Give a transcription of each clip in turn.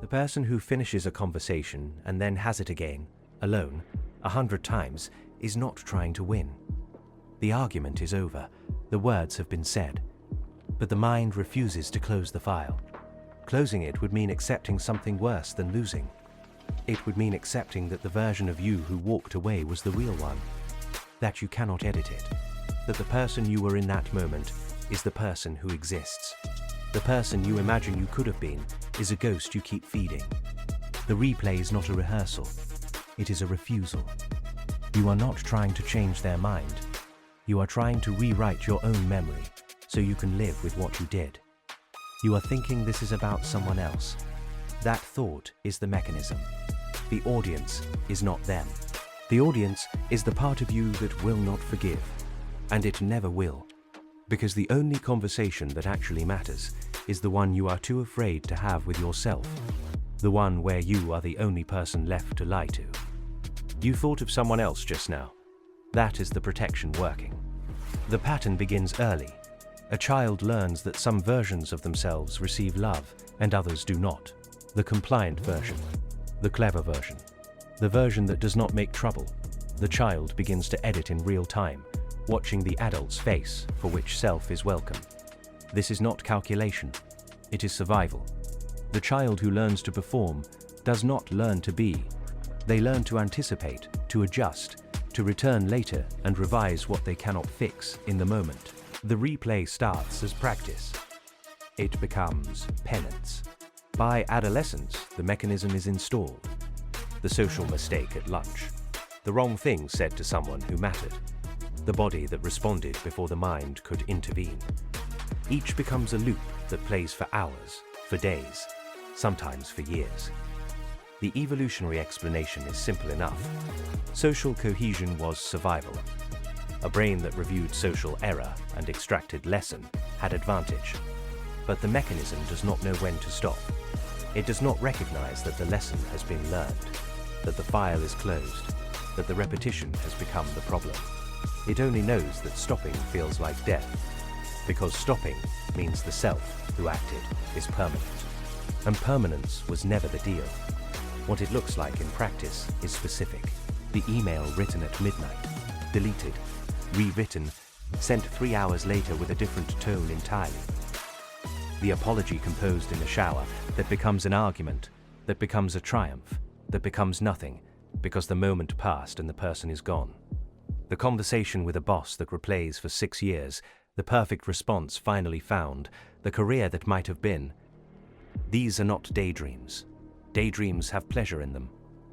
person who finishes a conversation and then has it again, alone, 100 times, is not trying to win. The argument is over, the words have been said, but the mind refuses to close the file. Closing it would mean accepting something worse than losing. It would mean accepting that the version of you who walked away was the real one, that you cannot edit it, that the person you were in that moment is the person who exists. The person you imagine you could have been is a ghost you keep feeding. The replay is not a rehearsal, it is a refusal. You are not trying to change their mind. You are trying to rewrite your own memory so you can live with what you did. You are thinking this is about someone else. That thought is the mechanism. The audience is not them. The audience is the part of you that will not forgive, and it never will, because the only conversation that actually matters is the one you are too afraid to have with yourself, the one where you are the only person left to lie to. You thought of someone else just now. That is the protection working. The pattern begins early. A child learns that some versions of themselves receive love and others do not. The compliant version, the clever version, the version that does not make trouble. The child begins to edit in real time, watching the adult's face for which self is welcome. This is not calculation, it is survival. The child who learns to perform does not learn to be. They learn to anticipate, to adjust, to return later and revise what they cannot fix in the moment. The replay starts as practice. It becomes penance. By adolescence, the mechanism is installed. The social mistake at lunch. The wrong thing said to someone who mattered. The body that responded before the mind could intervene. Each becomes a loop that plays for hours, for days, sometimes for years. The evolutionary explanation is simple enough. Social cohesion was survival. A brain that reviewed social error and extracted lesson had advantage. But the mechanism does not know when to stop. It does not recognize that the lesson has been learned, that the file is closed, that the repetition has become the problem. It only knows that stopping feels like death, because stopping means the self who acted is permanent. And permanence was never the deal. What it looks like in practice is specific. The email written at midnight, deleted, rewritten, sent 3 hours later with a different tone entirely. The apology composed in the shower that becomes an argument, that becomes a triumph, that becomes nothing, because the moment passed and the person is gone. The conversation with a boss that replays for 6 years, the perfect response finally found, the career that might have been. These are not daydreams. Daydreams have pleasure in them.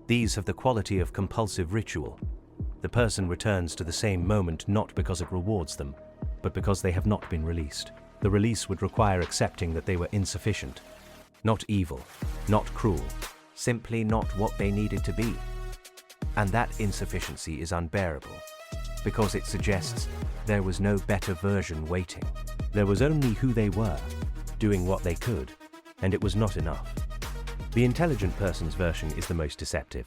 These have the quality of compulsive ritual. The person returns to the same moment not because it rewards them, but because they have not been released. The release would require accepting that they were insufficient, not evil, not cruel, simply not what they needed to be. And that insufficiency is unbearable, because it suggests there was no better version waiting. There was only who they were, doing what they could, and it was not enough. The intelligent person's version is the most deceptive.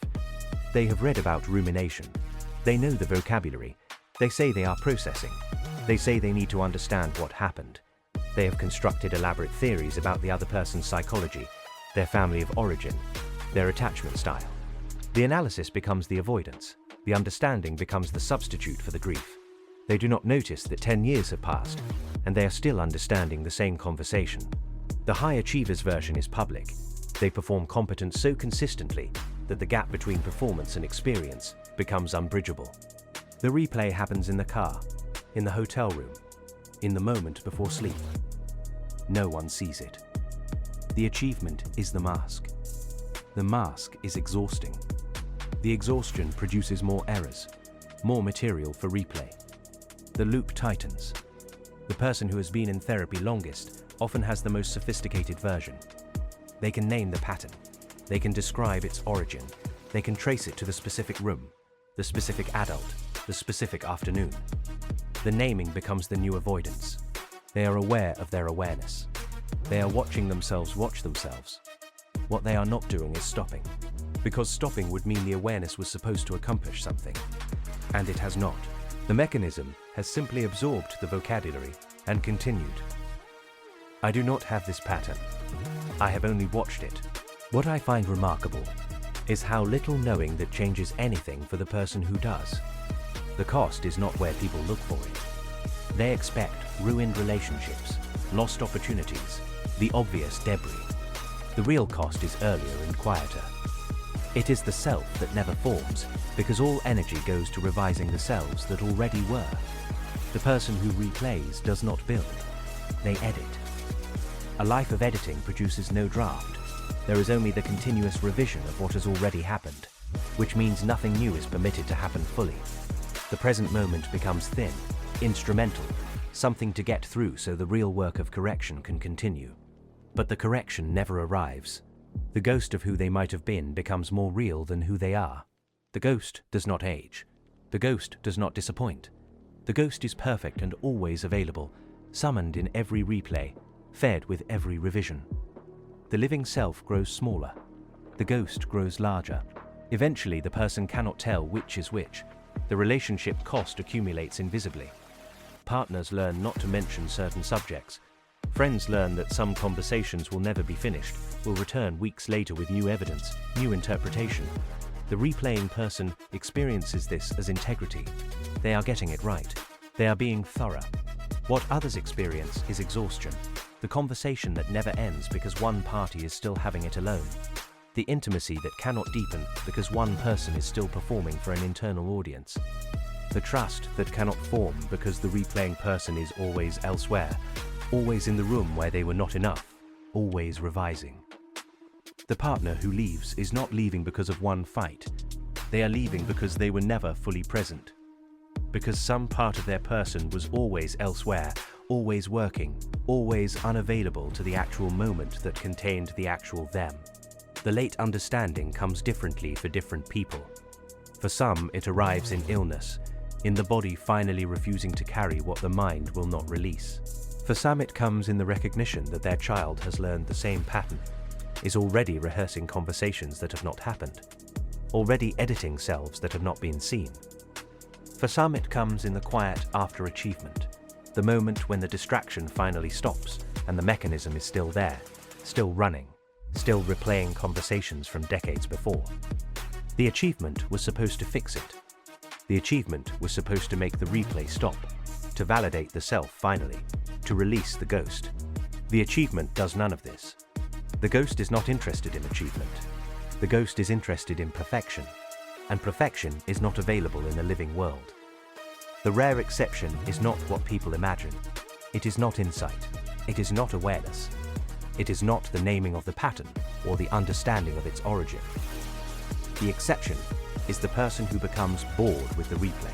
They have read about rumination. They know the vocabulary. They say they are processing. They say they need to understand what happened. They have constructed elaborate theories about the other person's psychology, their family of origin, their attachment style. The analysis becomes the avoidance. The understanding becomes the substitute for the grief. They do not notice that 10 years have passed, and they are still understanding the same conversation. The high achiever's version is public. They perform competence so consistently that the gap between performance and experience becomes unbridgeable. The replay happens in the car, in the hotel room, in the moment before sleep. No one sees it. The achievement is the mask. The mask is exhausting. The exhaustion produces more errors, more material for replay. The loop tightens. The person who has been in therapy longest often has the most sophisticated version. They can name the pattern. They can describe its origin. They can trace it to the specific room, the specific adult, the specific afternoon. The naming becomes the new avoidance. They are aware of their awareness. They are watching themselves watch themselves. What they are not doing is stopping, because stopping would mean the awareness was supposed to accomplish something, and it has not. The mechanism has simply absorbed the vocabulary and continued. I do not have this pattern. I have only watched it. What I find remarkable is how little knowing that changes anything for the person who does. The cost is not where people look for it. They expect ruined relationships, lost opportunities, the obvious debris. The real cost is earlier and quieter. It is the self that never forms, because all energy goes to revising the selves that already were. The person who replays does not build, they edit. A life of editing produces no draft. There is only the continuous revision of what has already happened, which means nothing new is permitted to happen fully. The present moment becomes thin, instrumental, something to get through so the real work of correction can continue. But the correction never arrives. The ghost of who they might have been becomes more real than who they are. The ghost does not age. The ghost does not disappoint. The ghost is perfect and always available, summoned in every replay, fed with every revision. The living self grows smaller. The ghost grows larger. Eventually, the person cannot tell which is which. The relationship cost accumulates invisibly. Partners learn not to mention certain subjects. Friends learn that some conversations will never be finished, will return weeks later with new evidence, new interpretation. The replaying person experiences this as integrity. They are getting it right. They are being thorough. What others experience is exhaustion. The conversation that never ends because one party is still having it alone. The intimacy that cannot deepen because one person is still performing for an internal audience. The trust that cannot form because the replaying person is always elsewhere, always in the room where they were not enough, always revising. The partner who leaves is not leaving because of one fight. They are leaving because they were never fully present. Because some part of their person was always elsewhere, always working, always unavailable to the actual moment that contained the actual them. The late understanding comes differently for different people. For some, it arrives in illness, in the body finally refusing to carry what the mind will not release. For some, it comes in the recognition that their child has learned the same pattern, is already rehearsing conversations that have not happened, already editing selves that have not been seen. For some, it comes in the quiet after achievement, the moment when the distraction finally stops and the mechanism is still there, still running, still replaying conversations from decades before. The achievement was supposed to fix it. The achievement was supposed to make the replay stop, to validate the self finally, to release the ghost. The achievement does none of this. The ghost is not interested in achievement. The ghost is interested in perfection, and perfection is not available in the living world. The rare exception is not what people imagine. It is not insight. It is not awareness. It is not the naming of the pattern or the understanding of its origin. The exception is the person who becomes bored with the replay,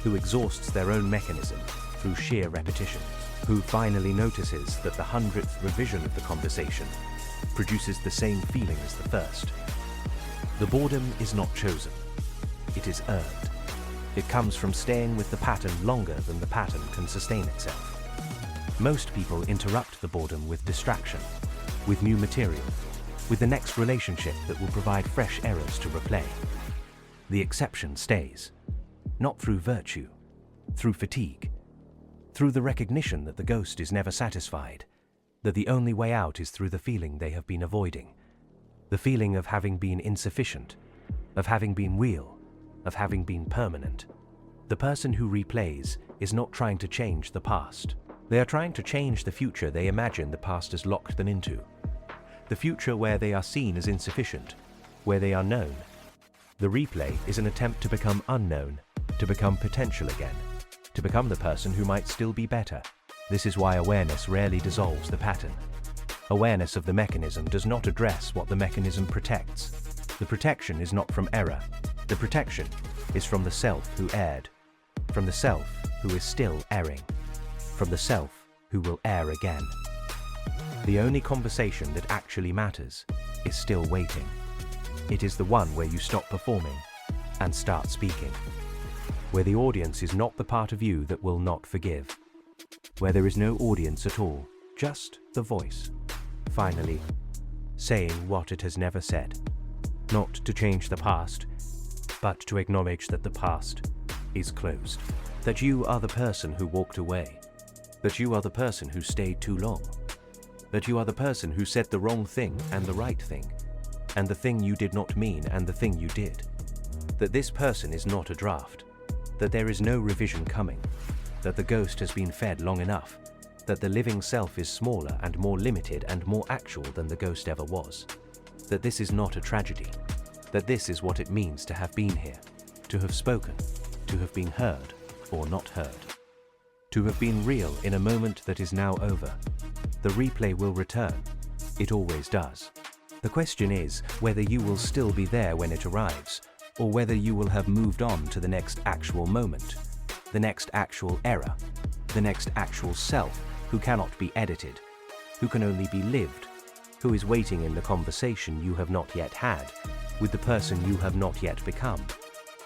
who exhausts their own mechanism through sheer repetition, who finally notices that the 100th revision of the conversation produces the same feeling as the first. The boredom is not chosen. It is earned. It comes from staying with the pattern longer than the pattern can sustain itself. Most people interrupt the boredom with distraction, with new material, with the next relationship that will provide fresh errors to replay. The exception stays, not through virtue, through fatigue, through the recognition that the ghost is never satisfied, that the only way out is through the feeling they have been avoiding, the feeling of having been insufficient, of having been real, of having been permanent. The person who replays is not trying to change the past. They are trying to change the future they imagine the past has locked them into. The future where they are seen as insufficient, where they are known. The replay is an attempt to become unknown, to become potential again, to become the person who might still be better. This is why awareness rarely dissolves the pattern. Awareness of the mechanism does not address what the mechanism protects. The protection is not from error. The protection is from the self who erred, from the self who is still erring, from the self who will err again. The only conversation that actually matters is still waiting. It is the one where you stop performing and start speaking, where the audience is not the part of you that will not forgive, where there is no audience at all, just the voice, finally, saying what it has never said, not to change the past, but to acknowledge that the past is closed, that you are the person who walked away, that you are the person who stayed too long, that you are the person who said the wrong thing and the right thing, and the thing you did not mean and the thing you did. That this person is not a draft, that there is no revision coming, that the ghost has been fed long enough, that the living self is smaller and more limited and more actual than the ghost ever was, that this is not a tragedy, that this is what it means to have been here, to have spoken, to have been heard or not heard, to have been real in a moment that is now over. The replay will return. It always does. The question is whether you will still be there when it arrives, or whether you will have moved on to the next actual moment, the next actual error, the next actual self who cannot be edited, who can only be lived, who is waiting in the conversation you have not yet had with the person you have not yet become,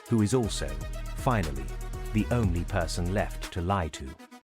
who is also, finally, the only person left to lie to.